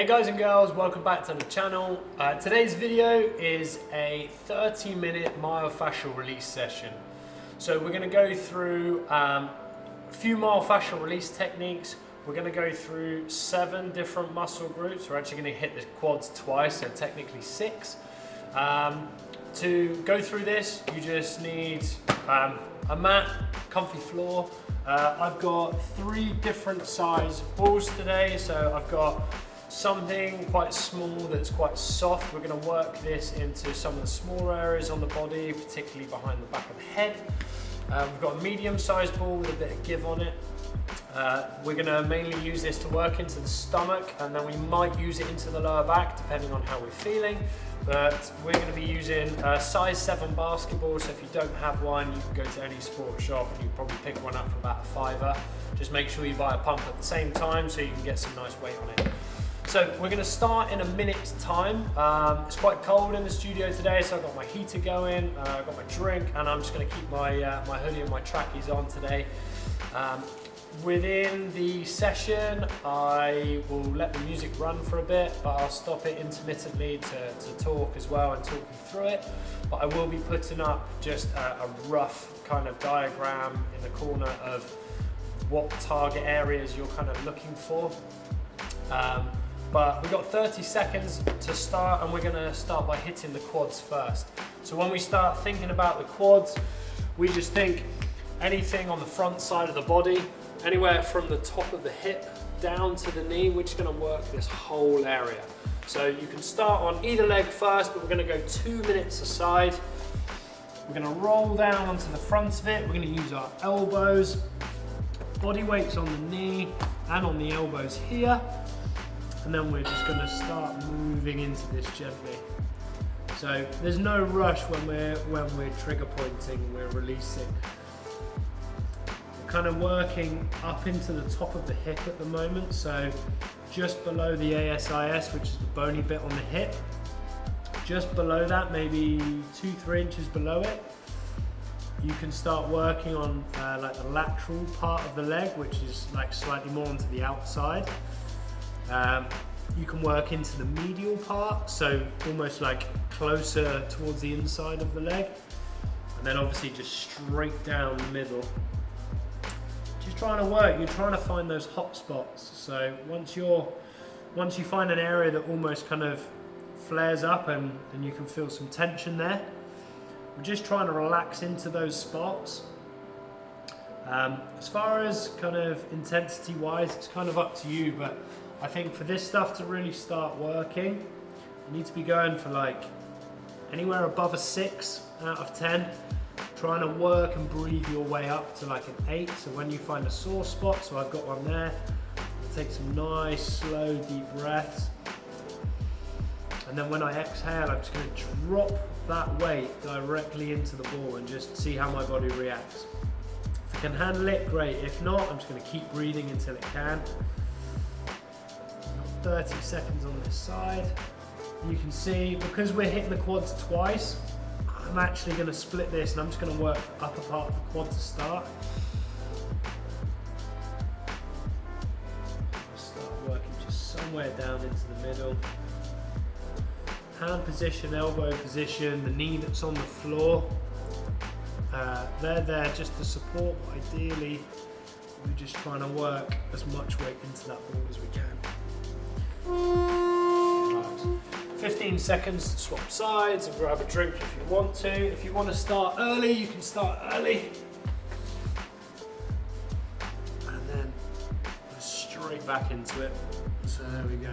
Hey guys and girls, welcome back to the channel. Today's video is a 30-minute myofascial release session. So we're going to go through a few myofascial release techniques. We're going to go through 7 different muscle groups. We're actually going to hit the quads twice, so technically 6. To go through this, you just need a mat, comfy floor. I've got 3 different size balls today, so I've got something quite small that's quite soft. We're going to work this into some of the smaller areas on the body, particularly behind the back of the head. We've got a medium-sized ball with a bit of give on it. We're going to mainly use this to work into the stomach, and then we might use it into the lower back depending on how we're feeling. But we're going to be using a size 7 basketball, so if you don't have one, you can go to any sports shop and you can probably pick one up for about a £5. Just make sure you buy a pump at the same time so you can get some nice weight on it. So we're going to start in a minute's time. It's quite cold in the studio today, so I've got my heater going, I've got my drink, and I'm just going to keep my my hoodie and my trackies on today. Within the session, I will let the music run for a bit, but I'll stop it intermittently to talk as well and talk you through it. But I will be putting up just a rough kind of diagram in the corner of what target areas you're kind of looking for. But we've got 30 seconds to start, and we're going to start by hitting the quads first. So when we start thinking about the quads, we just think anything on the front side of the body, anywhere from the top of the hip down to the knee. We're just going to work this whole area. So you can start on either leg first, but we're going to go 2 minutes aside. We're going to roll down onto the front of it. We're going to use our elbows, body weight's on the knee and on the elbows here. And then we're just going to start moving into this gently. So there's no rush when we're trigger pointing, we're releasing. We're kind of working up into the top of the hip at the moment, so just below the ASIS, which is the bony bit on the hip. Just below that, maybe 2-3 inches below it, you can start working on like the lateral part of the leg, which is like slightly more onto the outside. You can work into the medial part, so almost like closer towards the inside of the leg, and then obviously just straight down the middle. Just trying to work, you're trying to find those hot spots. So once you find an area that almost kind of flares up and you can feel some tension there, we're just trying to relax into those spots. As far as kind of intensity wise, it's kind of up to you, but I think for this stuff to really start working, you need to be going for like anywhere above a 6 out of 10, trying to work and breathe your way up to like an 8. So when you find a sore spot, so I've got one there, take some nice slow deep breaths, and then when I exhale, I'm just going to drop that weight directly into the ball and just see how my body reacts. If I can handle it, great. If not, I'm just going to keep breathing until it can. 30 seconds on this side. You can see, because we're hitting the quads twice, I'm actually going to split this, and I'm just going to work the upper part of the quad to start. Start working just somewhere down into the middle. Hand position, elbow position, the knee that's on the floor. They're there just to support, but ideally we're just trying to work as much weight into that ball as we can. Right. 15 seconds to swap sides and grab a drink if you want to. If you want to start early, you can start early. And then go straight back into it. So there we go.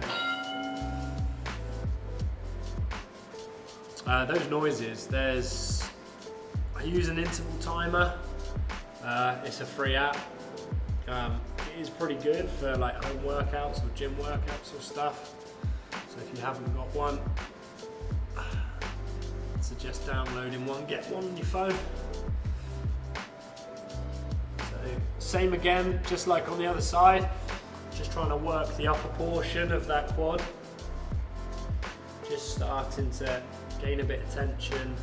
Those noises, I use an interval timer. It's a free app. It is pretty good for like home workouts or gym workouts or stuff. So if you haven't got one, I suggest downloading one, get one on your phone. So same again, just like on the other side, just trying to work the upper portion of that quad. Just starting to gain a bit of tension.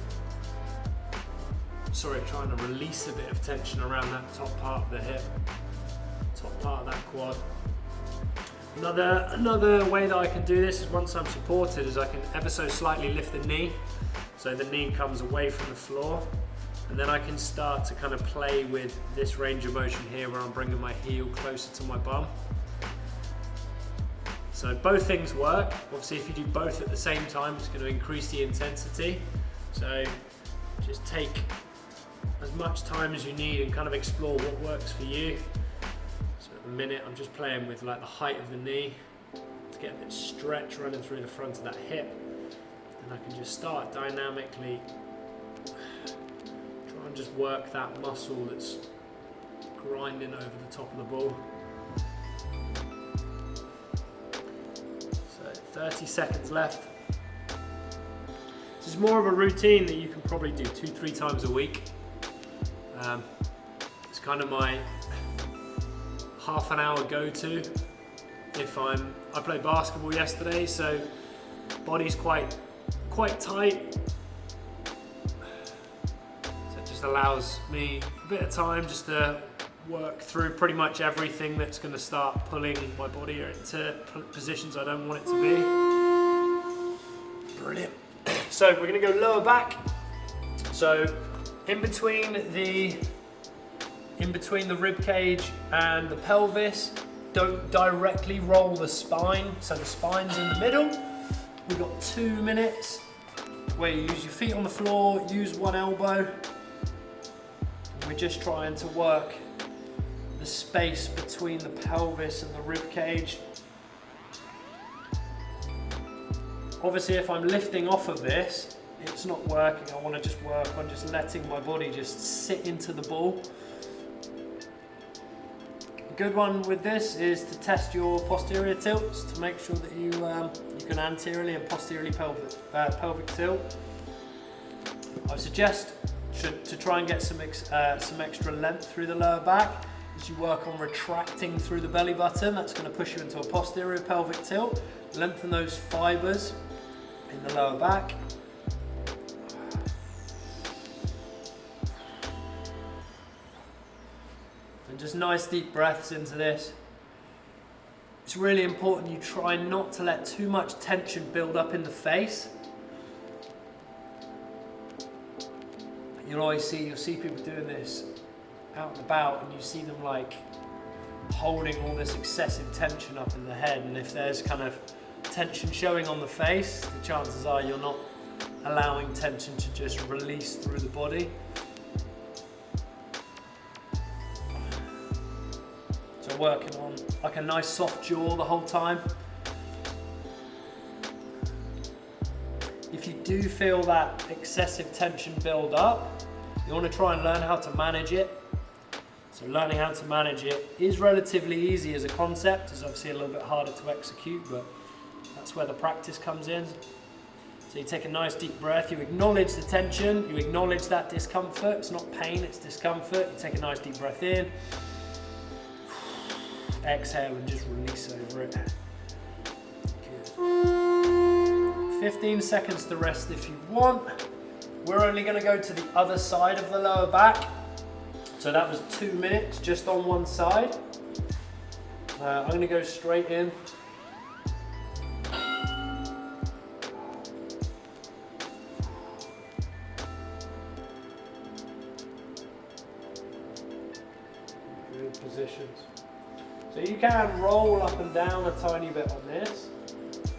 Sorry, trying to release a bit of tension around that top part of the hip, top part of that quad. Another way that I can do this is once I'm supported is I can ever so slightly lift the knee. So the knee comes away from the floor. And then I can start to kind of play with this range of motion here where I'm bringing my heel closer to my bum. So both things work. Obviously if you do both at the same time, it's going to increase the intensity. So just take as much time as you need and kind of explore what works for you. So at the minute I'm just playing with like the height of the knee to get a bit of stretch running through the front of that hip. And I can just start dynamically and just work that muscle that's grinding over the top of the ball. So 30 seconds left. This is more of a routine that you can probably do 2-3 times a week. It's kind of my half an hour go-to. If I played basketball yesterday, so body's quite tight. Allows me a bit of time just to work through pretty much everything that's going to start pulling my body into positions I don't want it to be. Brilliant. So we're going to go lower back. So in between the rib cage and the pelvis, don't directly roll the spine. So the spine's in the middle. We've got 2 minutes where you use your feet on the floor, use one elbow. We're just trying to work the space between the pelvis and the rib cage. Obviously, if I'm lifting off of this, it's not working. I want to just work on just letting my body just sit into the ball. A good one with this is to test your posterior tilts to make sure that you can anteriorly and posteriorly pelvic tilt. I suggest to try and get some extra length through the lower back as you work on retracting through the belly button. That's going to push you into a posterior pelvic tilt. Lengthen those fibers in the lower back. And just nice deep breaths into this. It's really important you try not to let too much tension build up in the face. You'll see people doing this out and about, and you see them like holding all this excessive tension up in the head, and if there's kind of tension showing on the face, the chances are you're not allowing tension to just release through the body. So working on like a nice soft jaw the whole time. If you do feel that excessive tension build up, you want to try and learn how to manage it. So learning how to manage it is relatively easy as a concept. It's obviously a little bit harder to execute, but that's where the practice comes in. So you take a nice deep breath, you acknowledge the tension, you acknowledge that discomfort. It's not pain, it's discomfort. You take a nice deep breath in, exhale and just release over it. Good. 15 seconds to rest if you want. We're only going to go to the other side of the lower back. So that was 2 minutes just on one side. I'm going to go straight in. Good positions. So you can roll up and down a tiny bit on this.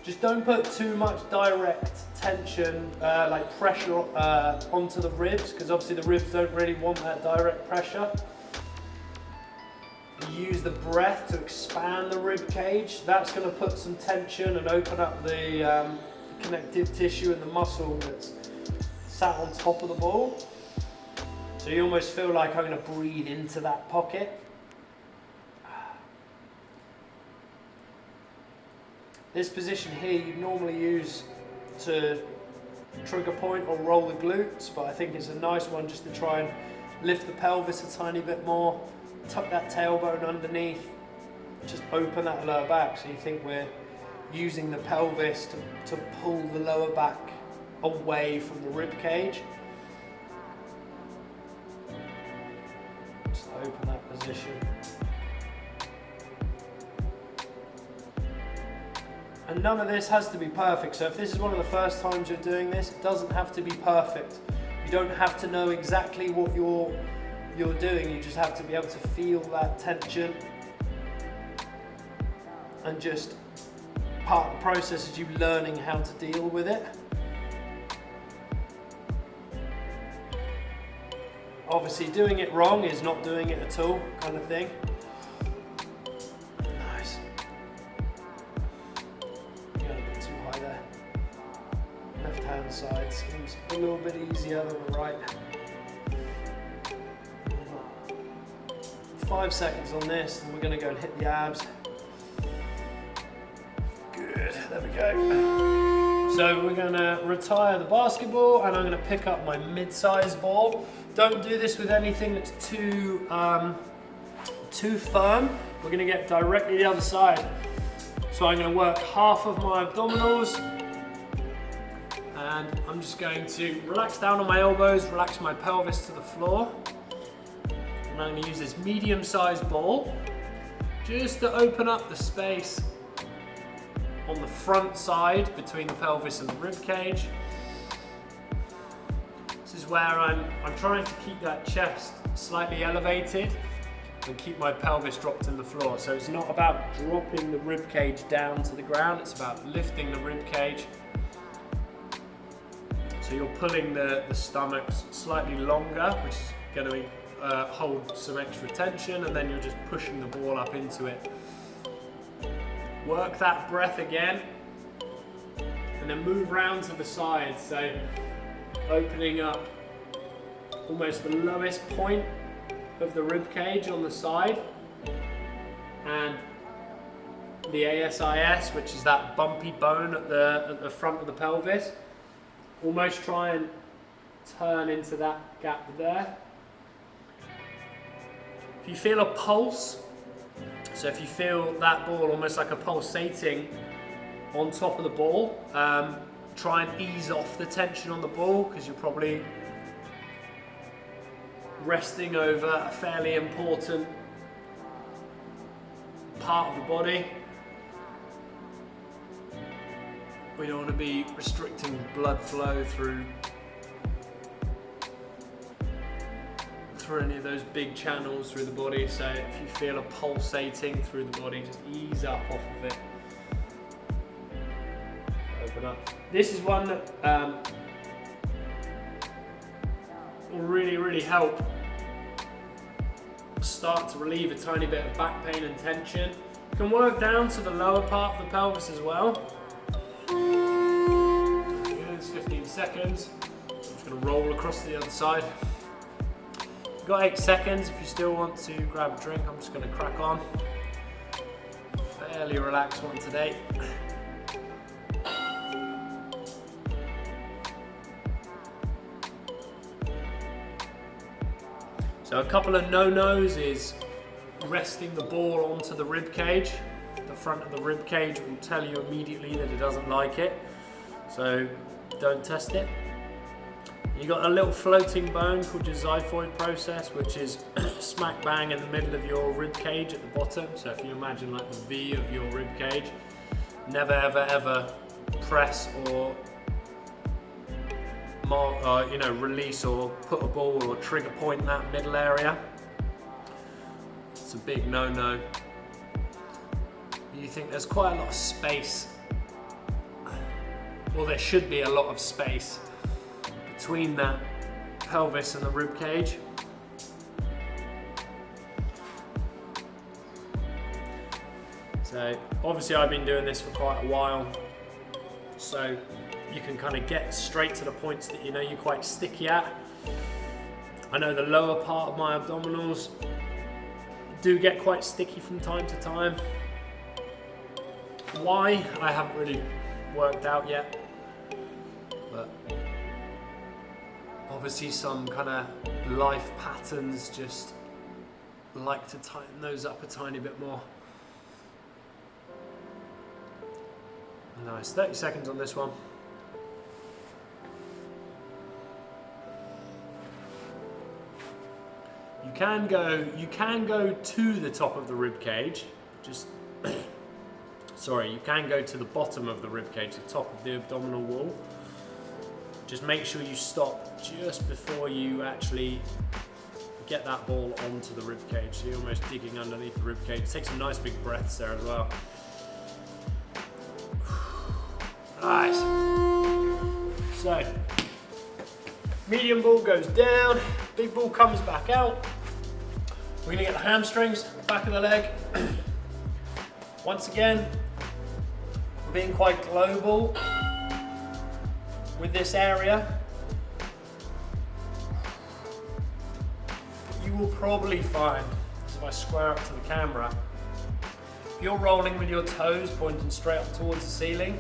Just don't put too much direct tension, like pressure onto the ribs, because obviously the ribs don't really want that direct pressure. Use the breath to expand the rib cage. That's going to put some tension and open up the connective tissue and the muscle that's sat on top of the ball. So you almost feel like I'm going to breathe into that pocket. This position here you'd normally use to trigger point or roll the glutes, but I think it's a nice one just to try and lift the pelvis a tiny bit more, tuck that tailbone underneath, just open that lower back. So you think we're using the pelvis to pull the lower back away from the rib cage. Just open that position. And none of this has to be perfect. So if this is one of the first times you're doing this, it doesn't have to be perfect. You don't have to know exactly what you're doing. You just have to be able to feel that tension. And just part of the process is you learning how to deal with it. Obviously doing it wrong is not doing it at all, kind of thing. Nice. You got a bit too high there. Left hand side seems a little bit easier than the right. 5 seconds on this, and we're going to go and hit the abs. Good, there we go. So we're going to retire the basketball, and I'm going to pick up my mid-sized ball. Don't do this with anything that's too firm. We're going to get directly the other side. So I'm going to work half of my abdominals, and I'm just going to relax down on my elbows, relax my pelvis to the floor. And I'm going to use this medium-sized ball just to open up the space on the front side between the pelvis and the rib cage. This is where I'm trying to keep that chest slightly elevated and keep my pelvis dropped in the floor. So it's not about dropping the rib cage down to the ground, it's about lifting the rib cage. So you're pulling the stomach slightly longer, which is going to hold some extra tension, and then you're just pushing the ball up into it. Work that breath again, and then move round to the side. So opening up almost the lowest point of the rib cage on the side, and the ASIS, which is that bumpy bone at the front of the pelvis. Almost try and turn into that gap there. If you feel a pulse, so if you feel that ball almost like a pulsating on top of the ball, try and ease off the tension on the ball, because you're probably resting over a fairly important part of the body. We don't want to be restricting blood flow through any of those big channels through the body. So if you feel a pulsating through the body, just ease up off of it. Open up. This is one that will really help start to relieve a tiny bit of back pain and tension. You can work down to the lower part of the pelvis as well. It's 15 seconds. I'm just going to roll across to the other side. You've got 8 seconds. If you still want to grab a drink, I'm just going to crack on. Fairly relaxed one today. So a couple of no-nos is resting the ball onto the rib cage. The front of the rib cage will tell you immediately that it doesn't like it. So don't test it. You got a little floating bone called your xiphoid process, which is smack bang in the middle of your rib cage at the bottom. So if you imagine like the V of your rib cage, never ever press or release or put a ball or trigger point in that middle area. It's a big no-no. You think there's quite a lot of space. Well, there should be a lot of space between that pelvis and the rib cage. So obviously I've been doing this for quite a while, so you can kind of get straight to the points that you know you're quite sticky at. I know the lower part of my abdominals do get quite sticky from time to time. Why? I haven't really worked out yet, but obviously some kind of life patterns just like to tighten those up a tiny bit more. Nice, 30 seconds on this one. You can go to the top of the rib cage, just sorry, you can go to the bottom of the rib cage, the top of the abdominal wall. Just make sure you stop just before you actually get that ball onto the rib cage. So you're almost digging underneath the rib cage. Take some nice big breaths there as well. Nice. So, medium ball goes down, big ball comes back out. We're gonna get the hamstrings, back of the leg. Once again, we're being quite global with this area. You will probably find, if I square up to the camera, if you're rolling with your toes pointing straight up towards the ceiling,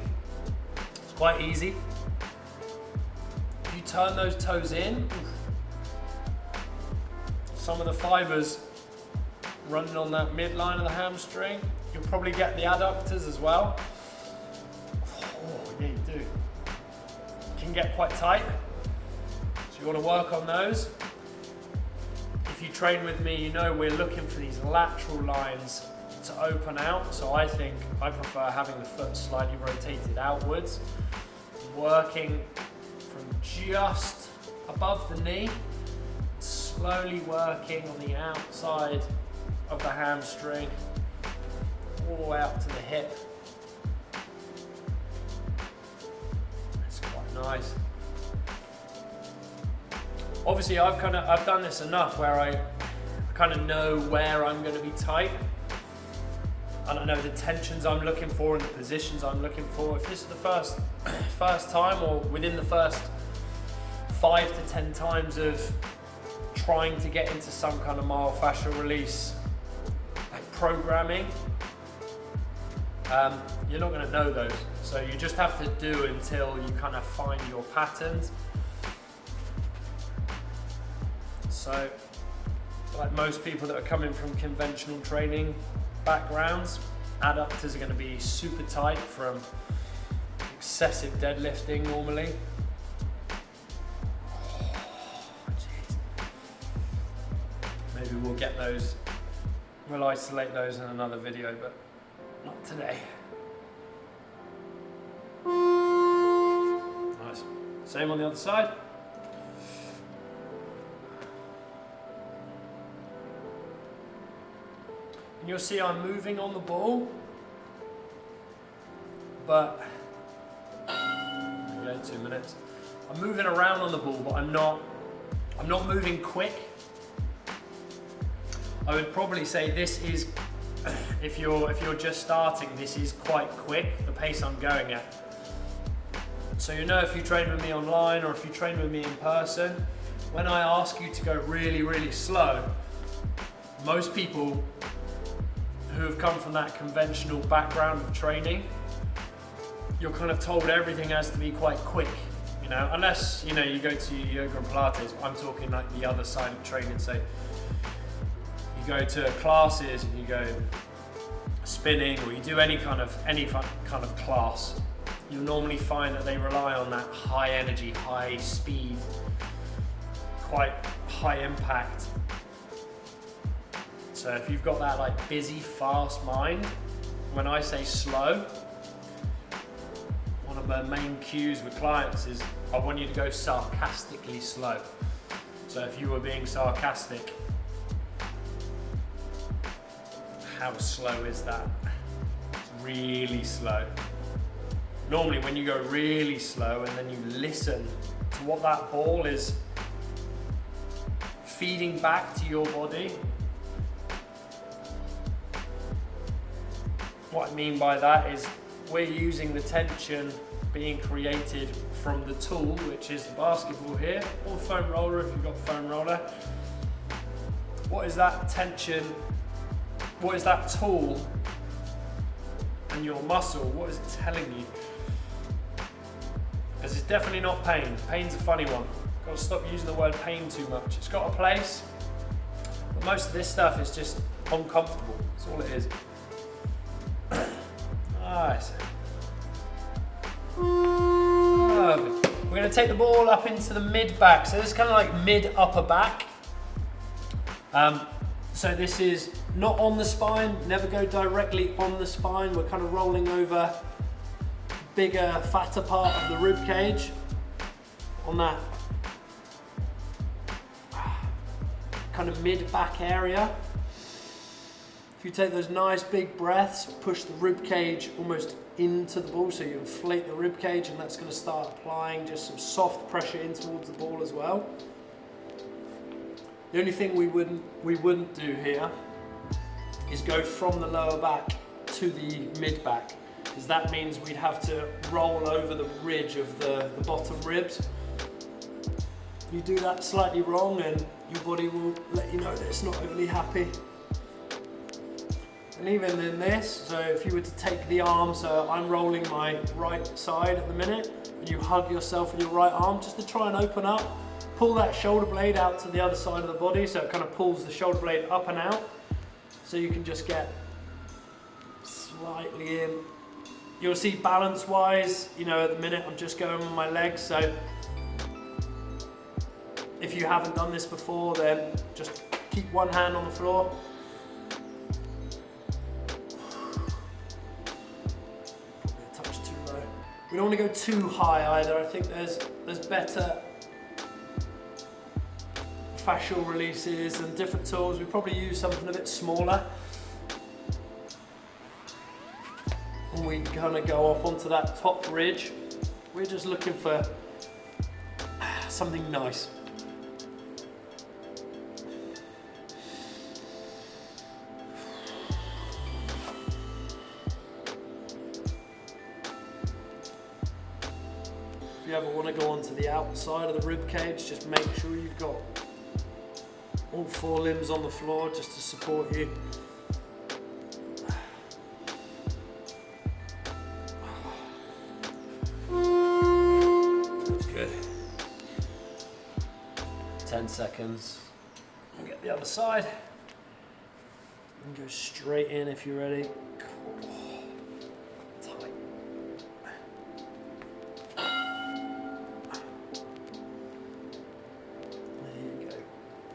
it's quite easy. If you turn those toes in, some of the fibers running on that midline of the hamstring, you'll probably get the adductors as well. Oh, yeah, you do. It can get quite tight, so you want to work on those. If you train with me, you know we're looking for these lateral lines to open out, so I prefer having the foot slightly rotated outwards, working from just above the knee, slowly working on the outside of the hamstring, all the way up to the hip. That's quite nice. Obviously, I've done this enough where I kind of know where I'm going to be tight, and I know the tensions I'm looking for and the positions I'm looking for. If this is the first time, or within the first 5 to 10 times of trying to get into some kind of myofascial release like programming, you're not going to know those. So you just have to do until you kind of find your patterns. So, like most people that are coming from conventional training backgrounds, adductors are going to be super tight from excessive deadlifting normally. Maybe we'll get those, we'll isolate those in another video, but not today. Nice. Same on the other side. And you'll see I'm moving on the ball, but, there you go, 2 minutes. I'm moving around on the ball, but I'm not moving quick. I would probably say this is, if you're just starting, this is quite quick, the pace I'm going at. So you know, if you train with me online or if you train with me in person, when I ask you to go really, really slow, most people who have come from that conventional background of training, you're kind of told everything has to be quite quick, you know, unless, you know, you go to yoga and Pilates. I'm talking like the other side of training. So you go to classes and you go spinning, or you do any kind of class, you'll normally find that they rely on that high energy, high speed, quite high impact. So if you've got that like busy, fast mind, when I say slow, one of the main cues with clients is I want you to go sarcastically slow. So if you were being sarcastic, how slow is that? It's really slow. Normally when you go really slow and then you listen to what that ball is feeding back to your body, what I mean by that is we're using the tension being created from the tool, which is the basketball here, or the foam roller if you've got a foam roller. What is that tension? What is that tool and your muscle? What is it telling you? Because it's definitely not pain. Pain's a funny one. Got to stop using the word pain too much. It's got a place, but most of this stuff is just uncomfortable. That's all it is. Nice. Perfect. We're going to take the ball up into the mid-back. So this is kind of like mid-upper back. So this is not on the spine, never go directly on the spine. We're kind of rolling over the bigger, fatter part of the rib cage on that kind of mid-back area. If you take those nice big breaths, push the rib cage almost into the ball, so you inflate the rib cage, and that's going to start applying just some soft pressure in towards the ball as well. The only thing we wouldn't do here is go from the lower back to the mid back, because that means we'd have to roll over the ridge of the bottom ribs. You do that slightly wrong and your body will let you know that it's not overly happy. And even in this, so if you were to take the arm, so I'm rolling my right side at the minute, and you hug yourself with your right arm just to try and open up, pull that shoulder blade out to the other side of the body, so it kind of pulls the shoulder blade up and out, so you can just get slightly in. You'll see balance-wise, you know, at the minute I'm just going with my legs, so if you haven't done this before, then just keep one hand on the floor. We don't want to go too high either. I think there's better fascial releases and different tools. We probably use something a bit smaller. And we kind of go up onto that top ridge. We're just looking for something nice. If you ever want to go onto the outside of the rib cage, just make sure you've got all four limbs on the floor just to support you. That's good. 10 seconds. We'll get the other side. And go straight in if you're ready.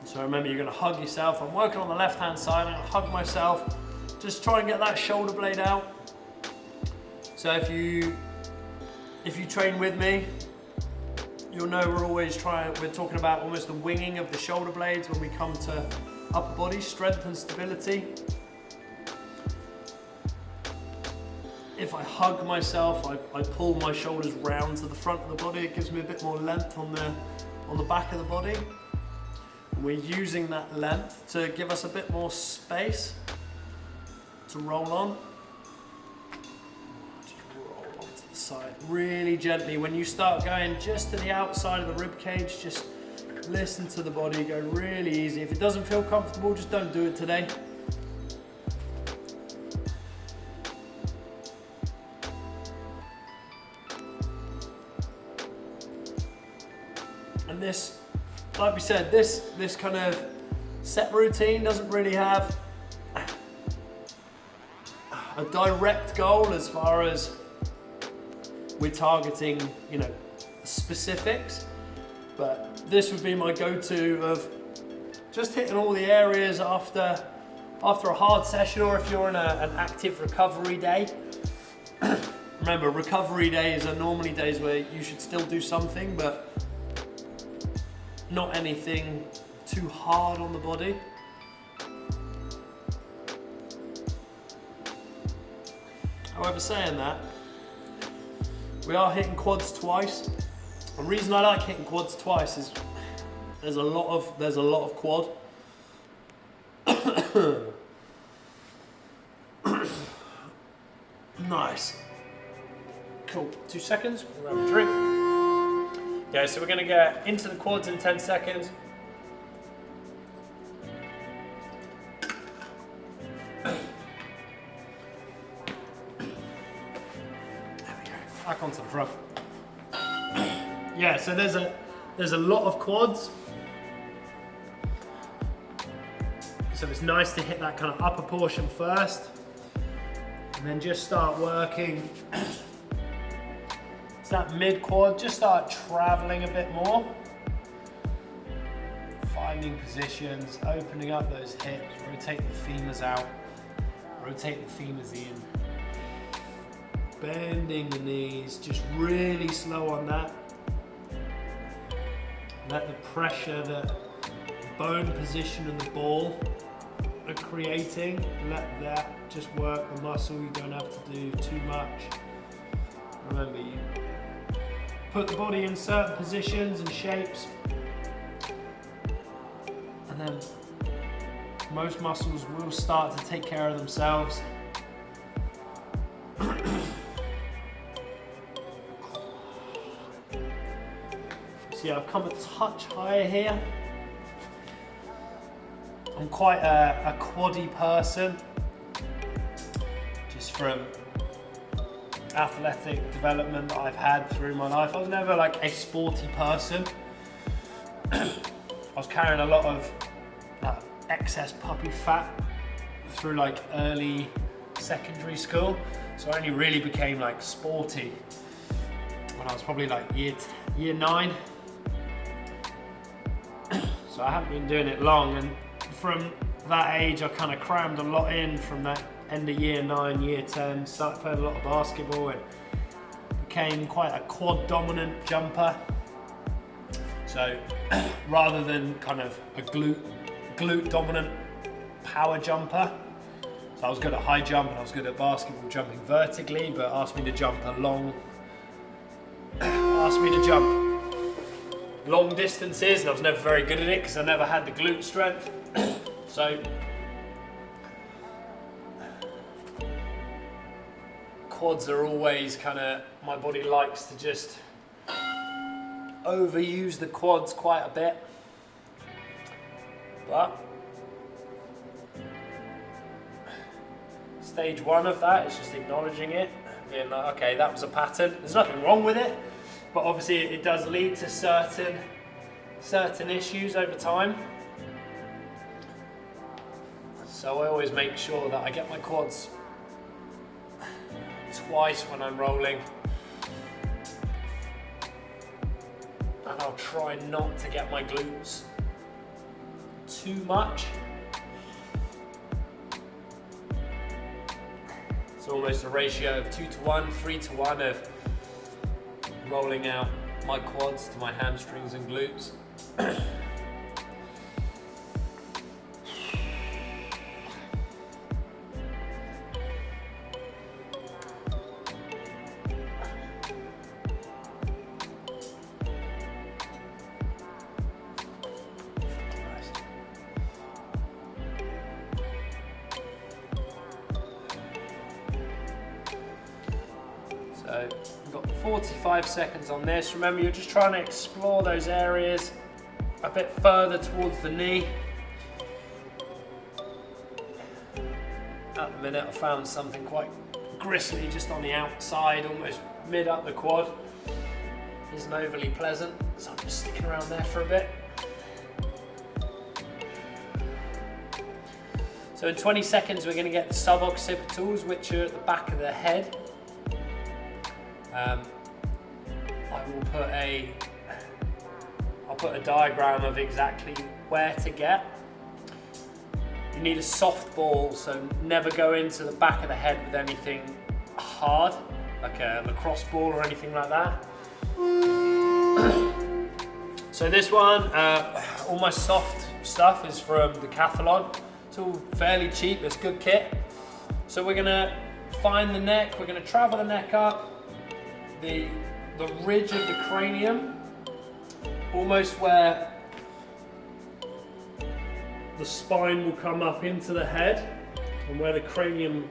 So remember, you're going to hug yourself. I'm working on the left hand side. I'm going to hug myself. Just try and get that shoulder blade out. So if you train with me, you'll know we're talking about almost the winging of the shoulder blades when we come to upper body strength and stability. If I hug myself, I pull my shoulders round to the front of the body. It gives me a bit more length on the back of the body. We're using that length to give us a bit more space to roll on. Just roll onto the side really gently. When you start going just to the outside of the rib cage, just listen to the body go really easy. If it doesn't feel comfortable, just don't do it today. And this, like we said, this kind of set routine doesn't really have a direct goal as far as we're targeting, you know, specifics, but this would be my go-to of just hitting all the areas after a hard session, or if you're in an active recovery day. Remember, recovery days are normally days where you should still do something, but not anything too hard on the body. However, saying that, we are hitting quads twice. The reason I like hitting quads twice is there's a lot of quad. Nice. Cool. 2 seconds. We'll have a drink. Okay, so we're going to get into the quads in 10 seconds. There we go. Back onto the front. Yeah, so there's a lot of quads. So it's nice to hit that kind of upper portion first, and then just start working. It's that mid quad, just start traveling a bit more. 5 finding positions, opening up those hips, rotate the femurs out, rotate the femurs in, bending the knees, just really slow on that. Let the pressure that the bone position and the ball are creating, let that just work the muscle. You don't have to do too much. Remember, you put the body in certain positions and shapes, and then most muscles will start to take care of themselves. See, I've come a touch higher here. I'm quite a quaddy person, just from athletic development that I've had through my life. I was never like a sporty person. I was carrying a lot of excess puppy fat through like early secondary school, so I only really became like sporty when I was probably like year 9. So I haven't been doing it long, and from that age I kind of crammed a lot in from that end of year 9, year 10, started playing a lot of basketball and became quite a quad dominant jumper. So rather than kind of a glute dominant power jumper, so I was good at high jump and I was good at basketball jumping vertically, but asked me to jump long distances, and I was never very good at it because I never had the glute strength. So quads are always kind of, my body likes to just overuse the quads quite a bit, but stage 1 of that is just acknowledging it, being like, okay, that was a pattern, there's nothing wrong with it, but obviously it does lead to certain issues over time. So I always make sure that I get my quads twice when I'm rolling, and I'll try not to get my glutes too much. It's almost a ratio of 2 to 1, 3 to 1 of rolling out my quads to my hamstrings and glutes. So we've got 45 seconds on this. Remember, you're just trying to explore those areas a bit further towards the knee. At the minute I found something quite gristly just on the outside, almost mid up the quad. Isn't overly pleasant, so I'm just sticking around there for a bit. So in 20 seconds we're going to get the suboccipitals, which are at the back of the head. I'll put a diagram of exactly where to get. You need a soft ball, so never go into the back of the head with anything hard, like a lacrosse ball or anything like that. So this one, all my soft stuff is from Decathlon. It's all fairly cheap, it's good kit. So we're gonna find the neck, we're gonna travel the neck up, the ridge of the cranium, almost where the spine will come up into the head and where the cranium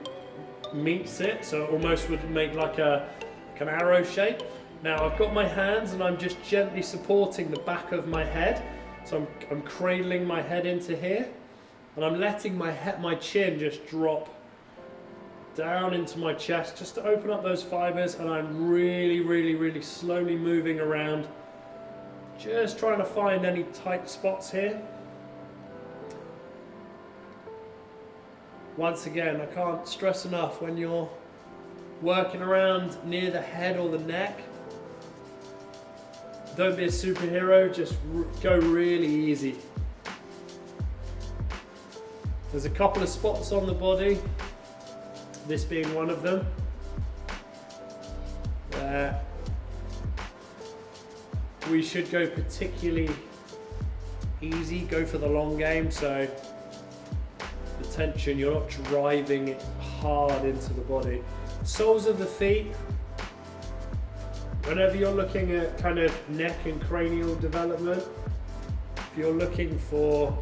meets it, so it almost would make like an arrow shape. Now I've got my hands and I'm just gently supporting the back of my head, so I'm cradling my head into here and I'm letting my chin just drop down into my chest just to open up those fibers, and I'm really slowly moving around, just trying to find any tight spots here. Once again, I can't stress enough, when you're working around near the head or the neck, don't be a superhero, just go really easy. There's a couple of spots on the body, this being one of them, where we should go particularly easy, go for the long game, so the tension, you're not driving it hard into the body. Soles of the feet, whenever you're looking at kind of neck and cranial development, if you're looking for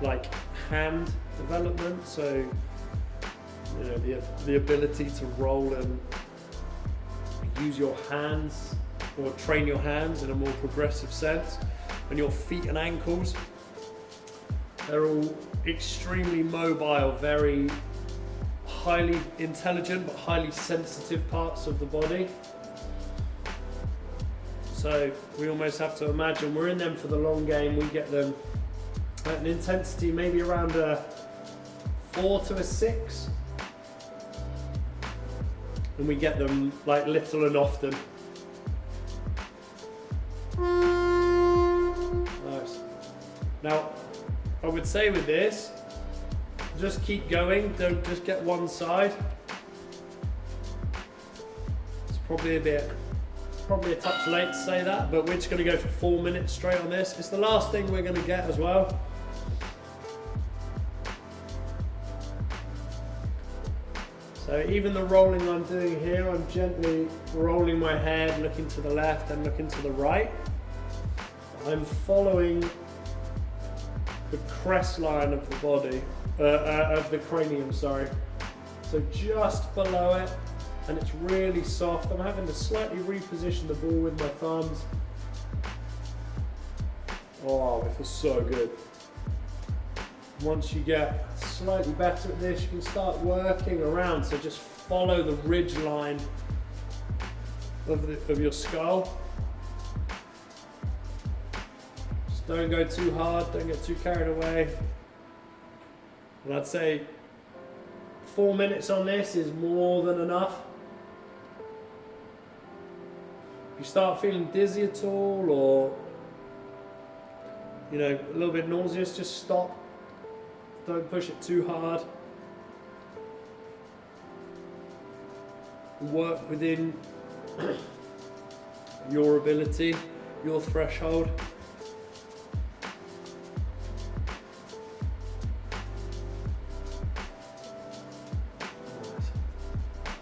like hand development, so you know, the ability to roll and use your hands or train your hands in a more progressive sense, and your feet and ankles, they're all extremely mobile, very highly intelligent but highly sensitive parts of the body. So we almost have to imagine we're in them for the long game. We get them at an intensity maybe around a 4 to a 6, and we get them like little and often. Nice. Now, I would say with this, just keep going, don't just get one side. It's probably a touch late to say that, but we're just going to go for 4 minutes straight on this. It's the last thing we're going to get as well. So even the rolling I'm doing here, I'm gently rolling my head, looking to the left and looking to the right. I'm following the crest line of the body, of the cranium, sorry. So just below it, and it's really soft. I'm having to slightly reposition the ball with my thumbs. Oh, it feels so good. Once you get slightly better at this, you can start working around. So just follow the ridge line of your skull. Just don't go too hard, don't get too carried away. And I'd say 4 minutes on this is more than enough. If you start feeling dizzy at all, or you know, a little bit nauseous, just stop. Don't push it too hard. Work within your ability, your threshold.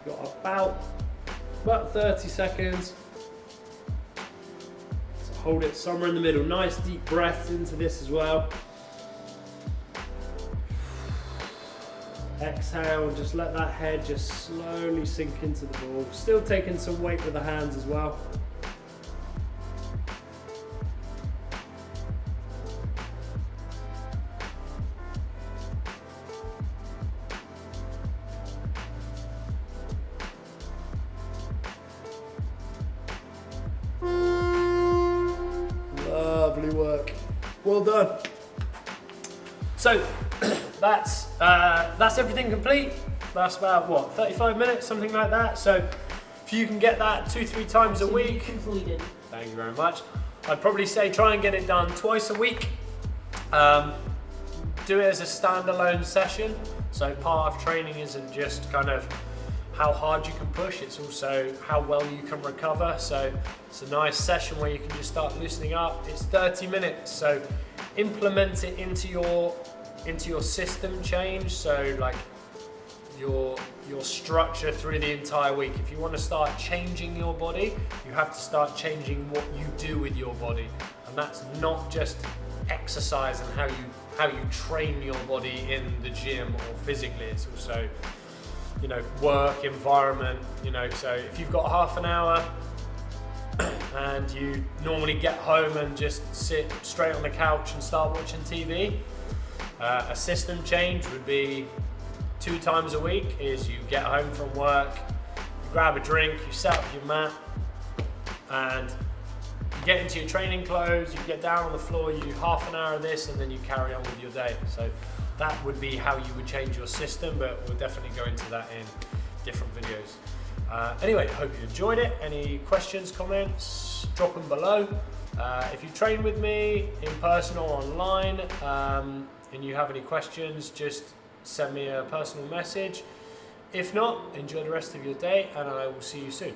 Got about 30 seconds. So hold it somewhere in the middle. Nice deep breaths into this as well. Exhale, just let that head just slowly sink into the ball. Still taking some weight with the hands as well. Lovely work. Well done. So that's everything complete. That's about what, 35 minutes, something like that. So if you can get that 2-3 times a week, completed. Thank you very much. I'd probably say try and get it done twice a week. Do it as a standalone session. So part of training isn't just kind of how hard you can push, it's also how well you can recover. So it's a nice session where you can just start loosening up. It's 30 minutes, so implement it into your system change. So like your structure through the entire week. If you want to start changing your body, you have to start changing what you do with your body, and that's not just exercise and how you train your body in the gym or physically. It's also, you know, work environment. You know, so if you've got half an hour and you normally get home and just sit straight on the couch and start watching TV, a system change would be 2 times a week. Is you get home from work, you grab a drink, you set up your mat, and you get into your training clothes, you get down on the floor, you do half an hour of this, and then you carry on with your day. So that would be how you would change your system, but we'll definitely go into that in different videos. Anyway, hope you enjoyed it. Any questions, comments, drop them below. If you train with me in person or online, and you have any questions, just send me a personal message. If not, enjoy the rest of your day, and I will see you soon.